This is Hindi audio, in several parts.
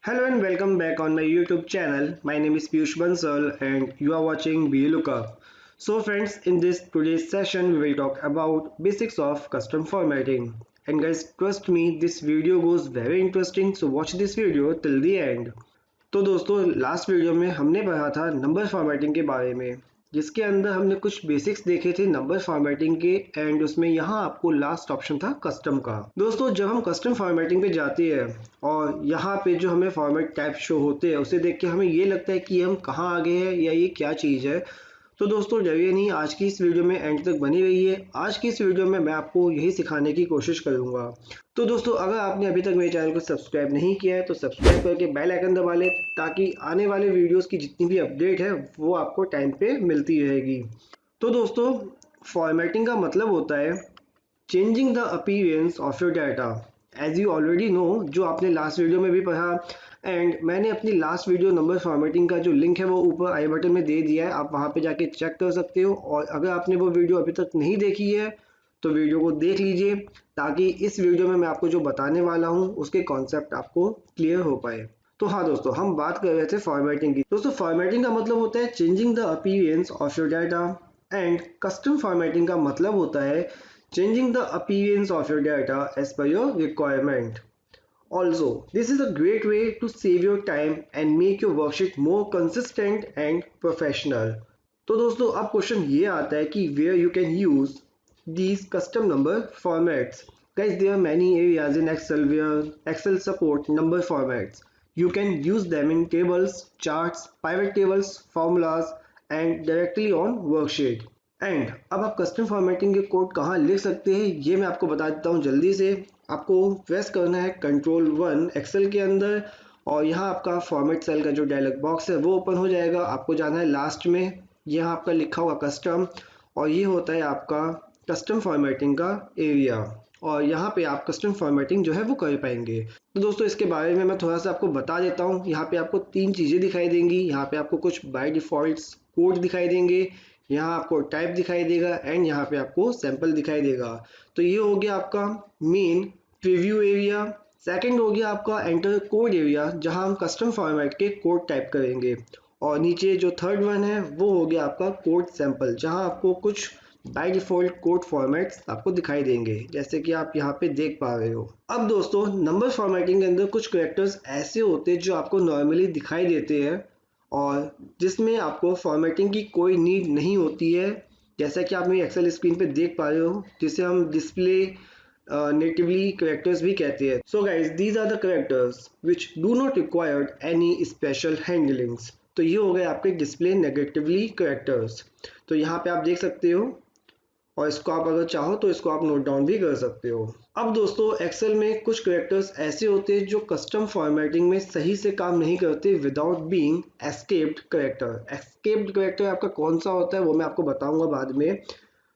Hello and welcome back on my YouTube channel. My name is Piyush Bansal and you are watching BeLookup. So friends, in this today's session we will talk about basics of custom formatting. And guys, trust me, this video goes very interesting, so watch this video till the end. तो दोस्तों, लास्ट वीडियो में हमने पढ़ा था नंबर फॉर्मेटिंग के बारे में, जिसके अंदर हमने कुछ बेसिक्स देखे थे नंबर फॉर्मेटिंग के। एंड उसमें यहाँ आपको लास्ट ऑप्शन था कस्टम का। दोस्तों, जब हम कस्टम फॉर्मेटिंग पे जाते हैं और यहाँ पे जो हमें फॉर्मेट टाइप शो होते हैं उसे देख के हमें ये लगता है कि हम कहाँ आ गए हैं या ये क्या चीज़ है। तो दोस्तों, डरिए नहीं, आज की इस वीडियो में एंड तक बनी रहिए। आज की इस वीडियो में मैं आपको यही सिखाने की कोशिश करूंगा। तो दोस्तों, अगर आपने अभी तक मेरे चैनल को सब्सक्राइब नहीं किया है तो सब्सक्राइब करके बेल आइकन दबा लें, ताकि आने वाले वीडियोस की जितनी भी अपडेट है वो आपको टाइम पे मिलती रहेगी। तो दोस्तों, फॉर्मेटिंग का मतलब होता है changing the appearance of your data. As you already know, जो आपने लास्ट वीडियो में भी पढ़ा, एंड मैंने अपनी लास्ट वीडियो नंबर फॉर्मेटिंग का जो लिंक है वो ऊपर आई बटन में दे दिया है, आप वहाँ पे जाके चेक कर सकते हो। और अगर आपने वो वीडियो अभी तक नहीं देखी है तो वीडियो को देख लीजिए, ताकि इस वीडियो में मैं आपको जो बताने वाला हूँ उसके कॉन्सेप्ट आपको क्लियर हो पाए। तो हाँ दोस्तों, हम बात कर रहे थे फॉर्मेटिंग की। दोस्तों, फॉर्मेटिंग का मतलब होता है changing the appearance of your data, and custom formatting का मतलब होता है changing the appearance of your data as per your requirement. Also, this is a great way to save your time and make your worksheet more consistent and professional. तो दोस्तों, अब क्वेश्चन ये आता है कि where you can use these custom number formats. Guys, there are many areas in Excel where Excel support number formats. You can use them in tables, charts, pivot tables, formulas, and directly on worksheet. And अब आप कस्टम फॉर्मेटिंग के कोड कहाँ लिख सकते हैं ये मैं आपको बता देता हूँ जल्दी से। आपको प्रेस करना है Ctrl+1 एक्सेल के अंदर, और यहाँ आपका फॉर्मेट सेल का जो डायलॉग बॉक्स है वो ओपन हो जाएगा। आपको जाना है लास्ट में, यहाँ आपका लिखा हुआ कस्टम, और ये होता है आपका कस्टम फॉर्मेटिंग का एरिया, और यहाँ पे आप कस्टम फॉर्मेटिंग जो है वो कर पाएंगे। तो दोस्तों, इसके बारे में मैं थोड़ा सा आपको बता देता हूँ। यहाँ पे आपको तीन चीज़ें दिखाई देंगी। यहाँ पे आपको कुछ बाय डिफ़ॉल्ट कोड दिखाई देंगे, यहाँ आपको टाइप दिखाई देगा, एंड यहाँ पे आपको सैंपल दिखाई देगा। तो ये हो गया आपका मेन प्रीव्यू एरिया। सेकंड हो गया आपका एंटर कोड एरिया, जहाँ हम कस्टम फॉर्मेट के कोड टाइप करेंगे। और नीचे जो थर्ड वन है वो हो गया आपका कोड सैंपल, जहाँ आपको कुछ बाय डिफ़ॉल्ट कोड फॉर्मेट्स आपको दिखाई देंगे, जैसे कि आप यहाँ पे देख पा रहे हो। अब दोस्तों, नंबर फॉर्मेटिंग के अंदर कुछ कैरेक्टर्स ऐसे होते हैं जो आपको नॉर्मली दिखाई देते हैं और जिसमें आपको फॉर्मेटिंग की कोई नीड नहीं होती है, जैसा कि आप मेरी एक्सेल स्क्रीन पे देख पा रहे हो, जिसे हम डिस्प्ले नेटिवली करेक्टर्स भी कहते हैं। So guys, these are the characters which do not required any special handlings. तो ये हो गए आपके डिस्प्ले नेगेटिवली करेक्टर्स। तो यहाँ पे आप देख सकते हो, और इसको आप अगर चाहो तो इसको आप नोट डाउन भी कर सकते हो। अब दोस्तों, एक्सेल में कुछ कैरेक्टर्स ऐसे होते हैं जो कस्टम फॉर्मेटिंग में सही से काम नहीं करते without being escaped character. Escaped character आपका कौन सा होता है वो मैं आपको बताऊंगा बाद में।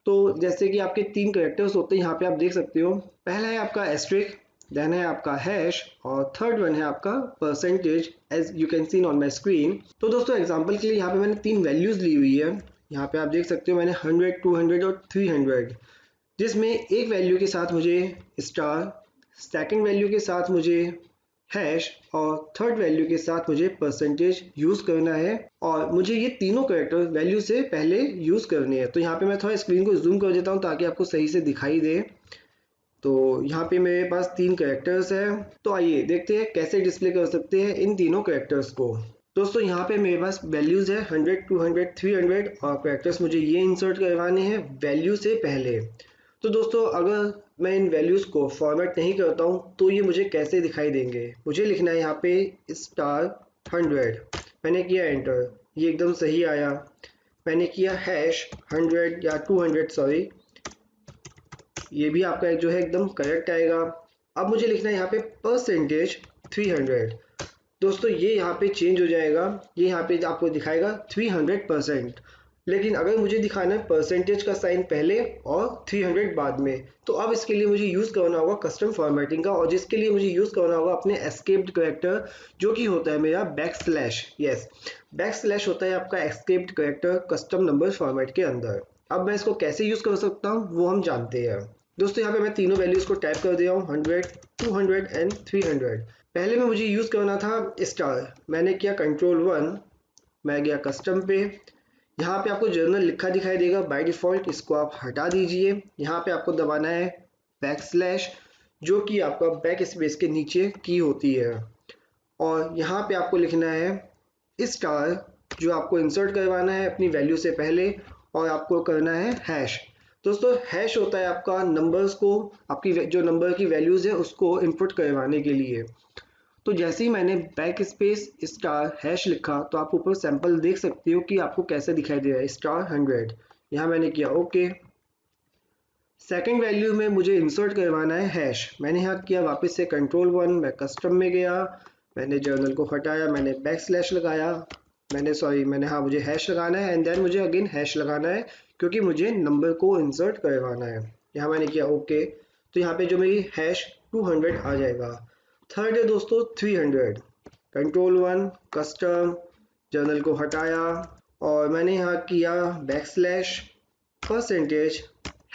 तो जैसे कि आपके तीन कैरेक्टर्स होते हैं, यहाँ पे आप देख सकते हो। पहला है आपका एस्ट्रिक, देन है आपका हैश, और थर्ड वन है आपका percentage, as you can see on my screen. तो दोस्तों, एग्जाम्पल के लिए यहाँ पे मैंने तीन वैल्यूज ली हुई है। यहाँ पे आप देख सकते हो मैंने 100, 200 और 300, जिसमें एक वैल्यू के साथ मुझे स्टार, सेकंड वैल्यू के साथ मुझे हैश, और थर्ड वैल्यू के साथ मुझे परसेंटेज यूज़ करना है। और मुझे ये तीनों कैरेक्टर वैल्यू से पहले यूज़ करने हैं। तो यहाँ पे मैं थोड़ा स्क्रीन को जूम कर देता हूँ ताकि आपको सही से दिखाई दे। तो यहाँ पे मेरे पास तीन कैरेक्टर्स हैं। तो आइए देखते हैं कैसे डिस्प्ले कर सकते हैं इन तीनों कैरेक्टर्स को। दोस्तों, यहाँ पे मेरे पास वैल्यूज है 100, 200, 300, और कैरेक्टर्स मुझे ये इंसर्ट करवाने हैं वैल्यू से पहले। तो दोस्तों, अगर मैं इन वैल्यूज़ को फॉर्मेट नहीं करता हूँ तो ये मुझे कैसे दिखाई देंगे। मुझे लिखना है यहाँ पे स्टार 100, मैंने किया एंटर, ये एकदम सही आया। मैंने किया हैश 100 या 200 सॉरी, ये भी आपका जो है एकदम करेक्ट आएगा। अब मुझे लिखना है यहाँ पे परसेंटेज 300। दोस्तों, ये यहाँ पे चेंज हो जाएगा, ये यहाँ पे आपको दिखाएगा 300%। लेकिन अगर मुझे दिखाना है परसेंटेज का साइन पहले और 300 बाद में, तो अब इसके लिए मुझे यूज़ करना होगा कस्टम फॉर्मेटिंग का, और जिसके लिए मुझे यूज़ करना होगा अपने एस्केप्ड कैरेक्टर, जो कि होता है मेरा बैकस्लैश। यस, बैकस्लैश होता है आपका escaped character custom number format के अंदर। अब मैं इसको कैसे यूज़ कर सकता हूँ वो हम जानते हैं। दोस्तों, यहाँ पे मैं तीनों वैल्यूज़ को टाइप कर दिया हूँ, 100, 200 एंड 300। पहले में मुझे यूज़ करना था स्टार, मैंने किया कंट्रोल 1, मैं गया कस्टम पे। यहाँ पे आपको जर्नल लिखा दिखाई देगा बाय डिफ़ॉल्ट, इसको आप हटा दीजिए। यहाँ पे आपको दबाना है बैकस्लैश, जो कि आपका बैक स्पेस के नीचे की होती है, और यहाँ पे आपको लिखना है स्टार, जो आपको इंसर्ट करवाना है अपनी वैल्यू से पहले, और आपको करना है हैश। दोस्तों हैश होता है आपका नंबर्स को, आपकी जो नंबर की वैल्यूज़ है उसको इनपुट करवाने के लिए। तो जैसे ही मैंने बैक स्पेस स्टार हैश लिखा तो आप ऊपर सैंपल देख सकते हो कि आपको कैसे दिखाई दे रहा है, *100। यहाँ मैंने किया ओके। सेकंड वैल्यू में मुझे इंसर्ट करवाना है हैश, मैंने यहाँ किया वापस से कंट्रोल 1, मैं कस्टम में गया, मैंने जर्नल को हटाया, मैंने बैकस्लैश लगाया, मैंने हाँ मुझे हैश लगाना है, एंड देन मुझे अगेन हैश लगाना है क्योंकि मुझे नंबर को इंसर्ट करवाना है। यहाँ मैंने किया ओके, तो यहाँ पे जो मेरी हैश 200 आ जाएगा। थर्ड है दोस्तों 300, कंट्रोल 1 कस्टम, जर्नल को हटाया, और मैंने यहाँ किया बैकस्लैश परसेंटेज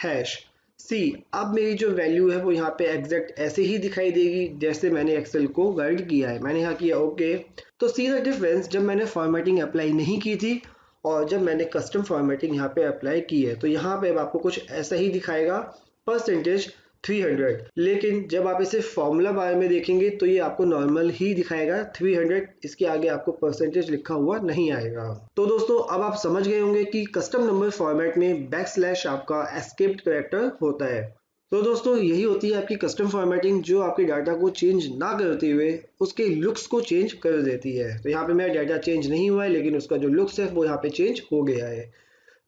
हैश सी। अब मेरी जो वैल्यू है वो यहाँ पे एग्जैक्ट ऐसे ही दिखाई देगी जैसे मैंने एक्सेल को गाइड किया है। मैंने यहाँ किया ओके। तो सी द डिफरेंस, जब मैंने फॉर्मेटिंग अप्लाई नहीं की थी और जब मैंने कस्टम फॉर्मेटिंग यहाँ पे अप्लाई की है, तो यहाँ पे अब आपको कुछ ऐसा ही दिखाएगा परसेंटेज 300, लेकिन जब आप इसे फॉर्मूला बार में देखेंगे तो ये आपको नॉर्मल ही दिखाएगा 300, इसके आगे आपको परसेंटेज लिखा हुआ नहीं आएगा। तो दोस्तों अब आप समझ गए होंगे कि कस्टम नंबर फॉर्मेट में बैकस्लैश आपका एस्केप्ड कैरेक्टर होता है। तो दोस्तों यही होती है आपकी कस्टम फॉर्मेटिंग, जो आपके डाटा को चेंज ना करते हुए उसके लुक्स को चेंज कर देती है। तो यहाँ पे मेरा डाटा चेंज नहीं हुआ है, लेकिन उसका जो लुक्स है वो यहाँ पे चेंज हो गया है,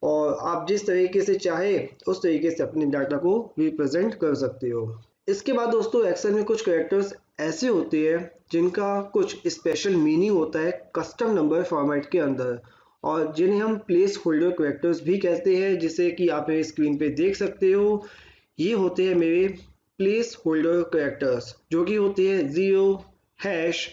और आप जिस तरीके से चाहे उस तरीके से अपने डाटा को रिप्रेजेंट कर सकते हो। इसके बाद दोस्तों एक्सेल में कुछ कैरेक्टर्स ऐसे होते हैं जिनका कुछ स्पेशल मीनिंग होता है कस्टम नंबर फॉर्मेट के अंदर, और जिन्हें हम प्लेस होल्डर कैरेक्टर्स भी कहते हैं, जिसे कि आप मेरी स्क्रीन पे देख सकते हो। ये होते हैं मेरे प्लेस होल्डर कैरेक्टर्स, जो कि होते हैं 0, hash,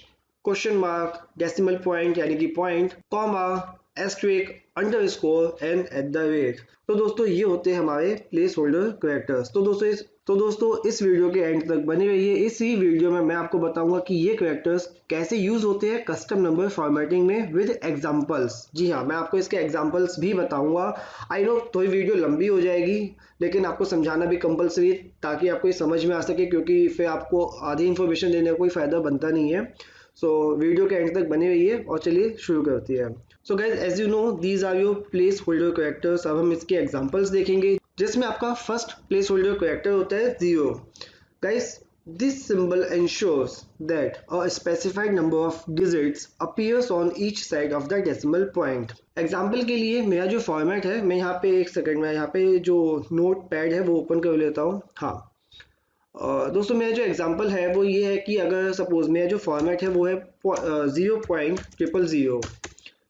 question mark, decimal point यानी कि point, comma, asterisk, underscore and at the rate. तो दोस्तों ये होते हैं हमारे प्लेस होल्डर कैरेक्टर्स। तो दोस्तों इस वीडियो के एंड तक बने रहिए। इसी वीडियो में मैं आपको बताऊंगा कि ये कैरेक्टर्स कैसे यूज होते हैं कस्टम नंबर फॉर्मेटिंग में विद एग्जांपल्स। जी हाँ, मैं आपको इसके एग्जांपल्स भी बताऊंगा। आई नो थोड़ी वीडियो लंबी हो जाएगी, लेकिन आपको समझाना भी कंपलसरी है ताकि आपको ये समझ में आ सके, क्योंकि फिर आपको आधी इन्फॉर्मेशन देने का कोई फ़ायदा बनता नहीं है। सो वीडियो के एंड तक बने रहिए और चलिए शुरू करते हैं। So guys as you know these are your place holder characters. अब हम इसके एग्जांपल्स देखेंगे, जिसमें आपका फर्स्ट प्लेस होल्डर कैरेक्टर होता है 0। Guys this symbol ensures that a specified number of digits appears on each side of the decimal point. Example के लिए मेरा जो फॉर्मेट है, मैं यहाँ पे एक सेकंड में यहाँ पे जो नोट पैड है वो ओपन कर लेता हूँ। हाँ दोस्तों मेरा जो एग्जांपल है वो ये है कि अगर सपोज मेरा जो फॉर्मेट है वो है 0.000,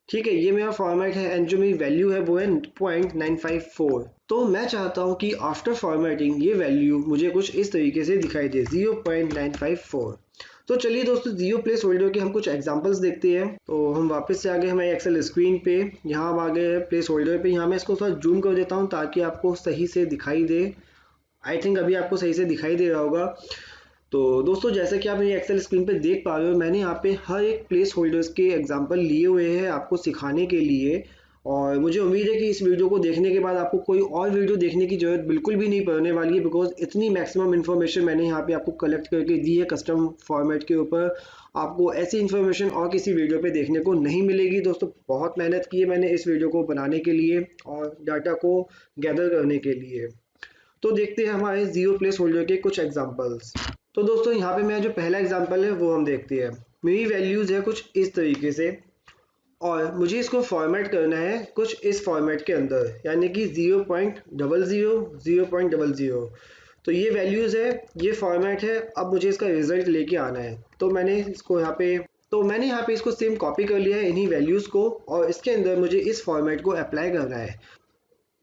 ठीक है, ये मेरा फॉर्मेट है, एंड जो मेरी वैल्यू है वो है 0.954। तो मैं चाहता हूँ कि आफ्टर फॉर्मेटिंग ये वैल्यू मुझे कुछ इस तरीके से दिखाई दे, 0.954। तो चलिए दोस्तों 0 प्लेस होल्डर के हम कुछ एग्जांपल्स देखते हैं। तो हम वापस से आ गए हमारे एक्सेल स्क्रीन पे, यहाँ हम आ गए प्लेस होल्डर पे। यहाँ मैं इसको थोड़ा जूम कर देता हूँ ताकि आपको सही से दिखाई दे। आई थिंक अभी आपको सही से दिखाई दे रहा होगा। तो दोस्तों जैसे कि आप ये एक्सेल स्क्रीन पे देख पा रहे हो, मैंने यहाँ पे हर एक प्लेस होल्डर्स के एग्जांपल लिए हुए हैं आपको सिखाने के लिए, और मुझे उम्मीद है कि इस वीडियो को देखने के बाद आपको कोई और वीडियो देखने की जरूरत बिल्कुल भी नहीं पड़ने वाली है, बिकॉज इतनी मैक्सिमम इन्फॉर्मेशन मैंने यहाँ पे आपको कलेक्ट करके दी है कस्टम फॉर्मेट के ऊपर। आपको ऐसी इन्फॉर्मेशन और किसी वीडियो पे देखने को नहीं मिलेगी। दोस्तों बहुत मेहनत की है मैंने इस वीडियो को बनाने के लिए और डाटा को गैदर करने के लिए। तो देखते हैं हमारे 0 प्लेस होल्डर के कुछ एग्जांपल्स। तो दोस्तों यहाँ पे मेरा जो पहला एग्जांपल है वो हम देखते हैं। मेरी वैल्यूज़ है कुछ इस तरीके से, और मुझे इसको फॉर्मेट करना है कुछ इस फॉर्मेट के अंदर, यानी कि 0.00 0.00। तो ये वैल्यूज़ है, ये फॉर्मेट है, अब मुझे इसका रिजल्ट लेके आना है। तो मैंने यहाँ पे इसको सेम कॉपी कर लिया है इन्हीं वैल्यूज़ को, और इसके अंदर मुझे इस फॉर्मेट को अप्लाई करना है।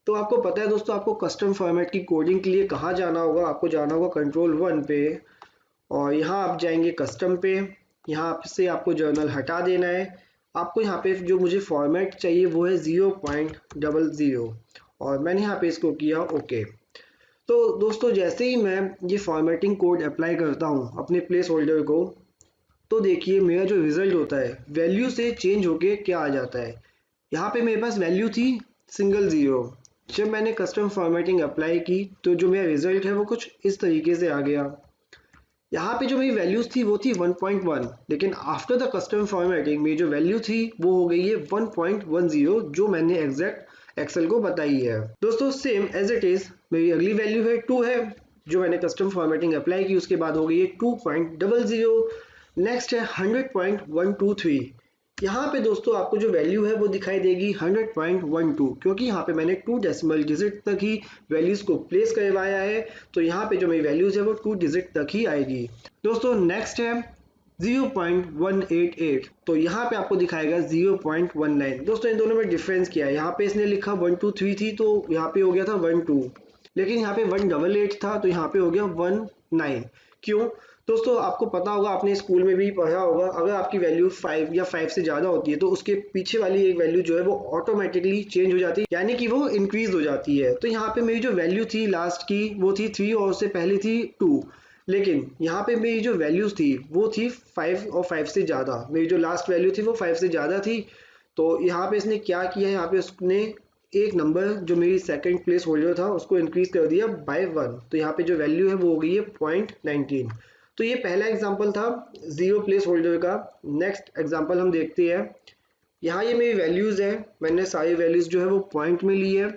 तो आपको पता है दोस्तों, आपको कस्टम फॉर्मेट की कोडिंग के लिए कहाँ जाना होगा, आपको जाना होगा कंट्रोल 1 पे, और यहाँ आप जाएंगे कस्टम पे। यहाँ से आपको जर्नल हटा देना है। आपको यहाँ पे जो मुझे फॉर्मेट चाहिए वो है 0.00, और मैंने यहाँ पे इसको किया ओके। तो दोस्तों जैसे ही मैं ये फॉर्मेटिंग कोड अप्लाई करता हूँ अपने प्लेस होल्डर को, तो देखिए मेरा जो रिजल्ट होता है वैल्यू से चेंज होके क्या आ जाता है। यहाँ पे मेरे पास वैल्यू थी सिंगल ज़ीरो। जब मैंने कस्टम फॉर्मेटिंग अप्लाई की तो जो मेरा रिजल्ट है वो कुछ इस तरीके से आ गया। यहाँ पे जो मेरी वैल्यूज थी वो थी 1.1, लेकिन आफ्टर द कस्टम फॉर्मेटिंग मेरी जो वैल्यू थी वो हो गई है 1.10, जो मैंने एग्जैक्ट एक्सेल को बताई है। दोस्तों सेम एज इट इज मेरी अगली वैल्यू है 2 है, जो मैंने कस्टम फॉर्मेटिंग अप्लाई की उसके बाद हो गई है 2.00। नेक्स्ट है 100.123। यहाँ पे दोस्तों आपको जो वैल्यू है वो दिखाई देगी 100.12, क्योंकि यहाँ पे मैंने 2 डेसिमल डिजिट तक ही वैल्यूज को प्लेस करवाया है, तो यहाँ पे जो मेरी वैल्यूज है वो 2 डिजिट तक ही आएगी। दोस्तों नेक्स्ट है 0.188, तो यहाँ पे आपको दिखाएगा 0.19। दोस्तों इन दोनों में डिफरेंस क्या है, यहाँ पे इसने लिखा 123 थी तो यहाँ पे हो गया था 12, लेकिन यहाँ पे 188 था तो यहाँ पे हो गया 19। क्यों? दोस्तों आपको पता होगा, आपने स्कूल में भी पढ़ा होगा, अगर आपकी वैल्यू 5 या 5 से ज़्यादा होती है तो उसके पीछे वाली एक वैल्यू जो है वो ऑटोमेटिकली चेंज हो जाती है, यानी कि वो इंक्रीज हो जाती है। तो यहाँ पे मेरी जो वैल्यू थी लास्ट की वो थी 3 और उससे पहले थी 2, लेकिन यहाँ पे मेरी जो वैल्यूज थी वो थी 5 और 5 से ज़्यादा। मेरी जो लास्ट वैल्यू थी वो 5 से ज़्यादा थी, तो यहाँ पे इसने क्या किया, यहाँ पे उसने एक नंबर जो मेरी सेकंड प्लेस होल्डर था उसको इंक्रीज कर दिया बाय 1, तो यहाँ पे जो वैल्यू है वो हो गई है 0.19। तो ये पहला एग्जांपल था जीरो प्लेस होल्डर का। नेक्स्ट एग्जांपल हम देखते हैं। यहाँ ये मेरी वैल्यूज़ है, मैंने सारी वैल्यूज़ जो है वो पॉइंट में ली है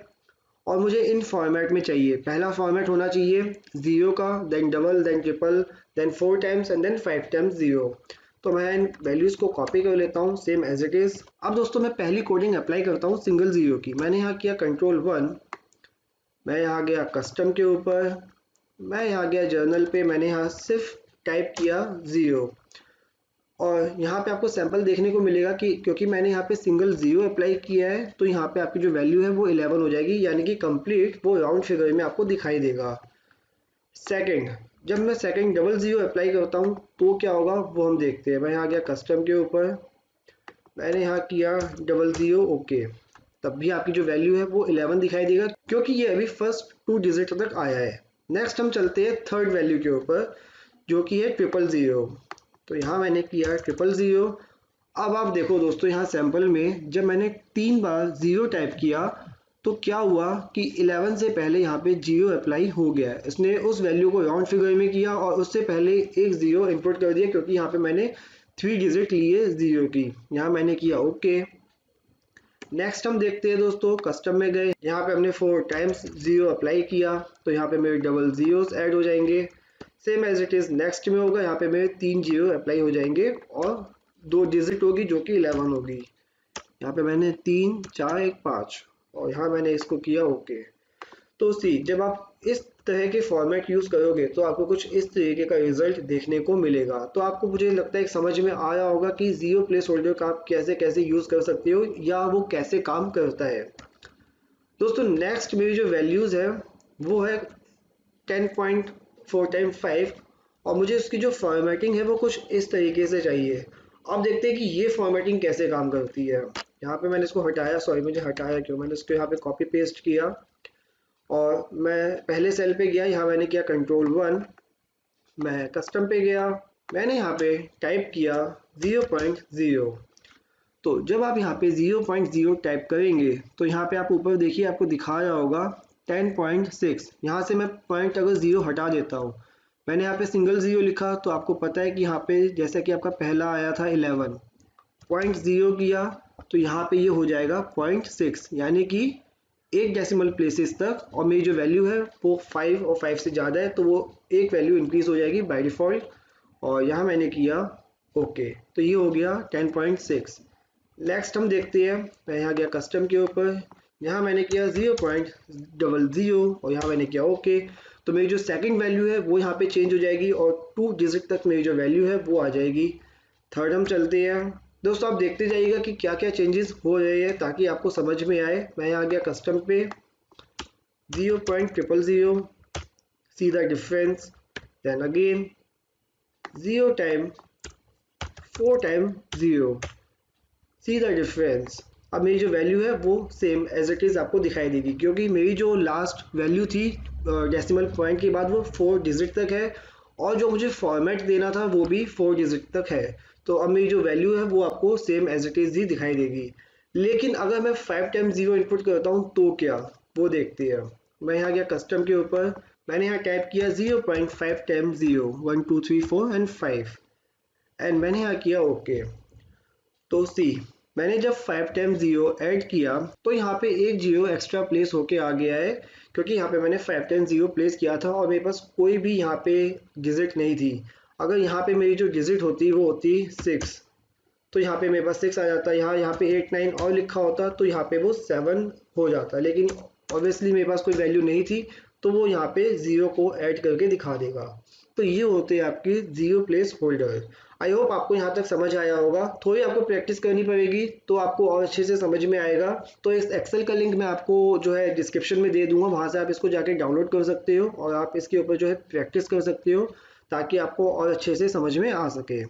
और मुझे इन फॉर्मेट में चाहिए। पहला फॉर्मेट होना चाहिए ज़ीरो का, then double, then triple, then 4 times and then 5 times zero. तो मैं इन वैल्यूज़ को कॉपी कर लेता हूँ सेम एज इट इज़। अब दोस्तों मैं पहली कोडिंग अप्लाई करता हूँ सिंगल ज़ीरो की। मैंने यहाँ किया Ctrl+1, मैं यहाँ गया कस्टम के ऊपर, मैं यहाँ गया जर्नल पे, मैंने यहाँ सिर्फ टाइप किया ज़ीरो। और यहाँ पे आपको सैंपल देखने को मिलेगा कि क्योंकि मैंने यहाँ पे सिंगल ज़ीरो अप्लाई किया है तो यहाँ पे आपकी जो वैल्यू है वो 11 हो जाएगी, यानी कि कंप्लीट वो राउंड फिगर में आपको दिखाई देगा। सेकंड, जब मैं सेकंड डबल ज़ीरो अप्लाई करता हूँ तो क्या होगा वो हम देखते हैं। मैं यहाँ गया कस्टम के ऊपर, मैंने यहाँ किया डबल ज़ीरो, ओके, तब भी आपकी जो वैल्यू है वो 11 दिखाई देगा, क्योंकि ये अभी फर्स्ट 2 डिजिट तक आया है। नेक्स्ट हम चलते हैं थर्ड वैल्यू के ऊपर, जो कि है 000। तो यहाँ मैंने किया 000। अब आप देखो दोस्तों, यहाँ सैंपल में जब मैंने 3 बार ज़ीरो टाइप किया तो क्या हुआ कि 11 से पहले यहाँ पे जीरो अप्लाई हो गया है। इसने उस वैल्यू को राउंड फिगर में किया और उससे पहले एक ज़ीरो इनपुट कर दिया, क्योंकि यहाँ पे मैंने 3 डिजिट लिए ज़ीरो की। यहाँ मैंने किया ओके। नेक्स्ट हम देखते हैं दोस्तों, कस्टम में गए, यहाँ पे हमने 4 टाइम्स ज़ीरो अप्लाई किया तो यहाँ पे मेरे डबल ज़ीरोस ऐड हो जाएंगे। Same as it is next में होगा, यहाँ पे मेरे 3 जीरो अप्लाई हो जाएंगे और 2 डिजिट होगी जो कि 11 होगी। यहाँ पे मैंने 3 4 1 5 और यहाँ मैंने इसको किया ओके। तो सी, जब आप इस तरह के फॉर्मेट यूज़ करोगे तो आपको कुछ इस तरीके का रिजल्ट देखने को मिलेगा। तो आपको मुझे लगता है समझ में आया होगा कि ज़ीरो प्लेस होल्डर का आप कैसे कैसे यूज़ कर सकते हो या वो कैसे काम करता है। दोस्तों नेक्स्ट मेरी जो वैल्यूज़ है वो है 10.4 टाइम 5 और मुझे उसकी जो फॉर्मेटिंग है वो कुछ इस तरीके से चाहिए। अब देखते हैं कि ये फॉर्मेटिंग कैसे काम करती है। यहाँ पे मैंने इसको हटाया, सॉरी मुझे हटाया क्यों, मैंने इसको यहाँ पे कॉपी पेस्ट किया और मैं पहले सेल पे गया, यहाँ मैंने किया Ctrl+1, मैं कस्टम पे गया, मैंने यहाँ पे टाइप किया 0.0। तो जब आप यहाँ पे 0.0 टाइप करेंगे तो यहाँ पे आप ऊपर देखिए आपको दिखा रहा होगा 10.6। यहाँ से मैं पॉइंट अगर ज़ीरो हटा देता हूँ, मैंने यहाँ पे सिंगल ज़ीरो लिखा तो आपको पता है कि यहाँ पे जैसा कि आपका पहला आया था 11, 0.0 किया तो यहाँ पे ये हो जाएगा 0.6, यानी कि एक डेसिमल प्लेसेस तक। और मेरी जो वैल्यू है वो 5 और 5 से ज़्यादा है तो वो एक वैल्यू इंक्रीज हो जाएगी बाय डिफ़ॉल्ट। और यहाँ मैंने किया ओके, तो ये हो गया 10.6। नेक्स्ट हम देखते हैं, मैं यहाँ गया कस्टम के ऊपर, यहाँ मैंने किया 0.00 और यहाँ मैंने किया ओके। तो मेरी जो सेकंड वैल्यू है वो यहाँ पे चेंज हो जाएगी और 2 डिजिट तक मेरी जो वैल्यू है वो आ जाएगी। थर्ड हम चलते हैं। दोस्तों आप देखते जाइएगा कि क्या क्या चेंजेस हो रहे हैं ताकि आपको समझ में आए। मैं यहाँ गया कस्टम पे 0.000, see the difference, then again 0 time 4 time 0, see the difference. अब मेरी जो वैल्यू है वो सेम एज इट इज़ आपको दिखाई देगी, क्योंकि मेरी जो लास्ट वैल्यू थी डेसिमल पॉइंट के बाद वो 4 डिजिट तक है और जो मुझे फॉर्मेट देना था वो भी 4 डिजिट तक है। तो अब मेरी जो वैल्यू है वो आपको सेम एज इट इज़ ही दिखाई देगी। लेकिन अगर मैं 5 टाइम्स 0 इनपुट करता हूँ तो क्या, वो देखते हैं। मैं यहाँ गया कस्टम के ऊपर, मैंने यहाँ टाइप किया 0.5 टाइम्स 0, 1 2 3 4 एंड 5, एंड मैंने यहाँ किया ओके। तो सी, मैंने जब 5 टाइम्स 0 ऐड किया तो यहाँ पे एक जीरो एक्स्ट्रा प्लेस होके आ गया है, क्योंकि यहाँ पे मैंने 5 टाइम्स 0 प्लेस किया था और मेरे पास कोई भी यहाँ पे डिजिट नहीं थी। अगर यहाँ पे मेरी जो डिजिट होती वो होती 6, तो यहाँ पे मेरे पास 6 आ जाता। यहाँ पे 8 9 और लिखा होता तो यहाँ पे वो 7 हो जाता, लेकिन ऑब्वियसली मेरे पास कोई वैल्यू नहीं थी, तो वो यहाँ पे 0 को ऐड करके दिखा देगा। तो ये होते हैं आपके zero place holder. I hope आपको यहाँ तक समझ आया होगा। थोड़ी आपको प्रैक्टिस करनी पड़ेगी तो आपको और अच्छे से समझ में आएगा। तो इस एक्सेल का लिंक मैं आपको जो है डिस्क्रिप्शन में दे दूंगा, वहाँ से आप इसको जाके डाउनलोड कर सकते हो और आप इसके ऊपर जो है प्रैक्टिस कर सकते हो, ताकि आपको और अच्छे से समझ में आ सके।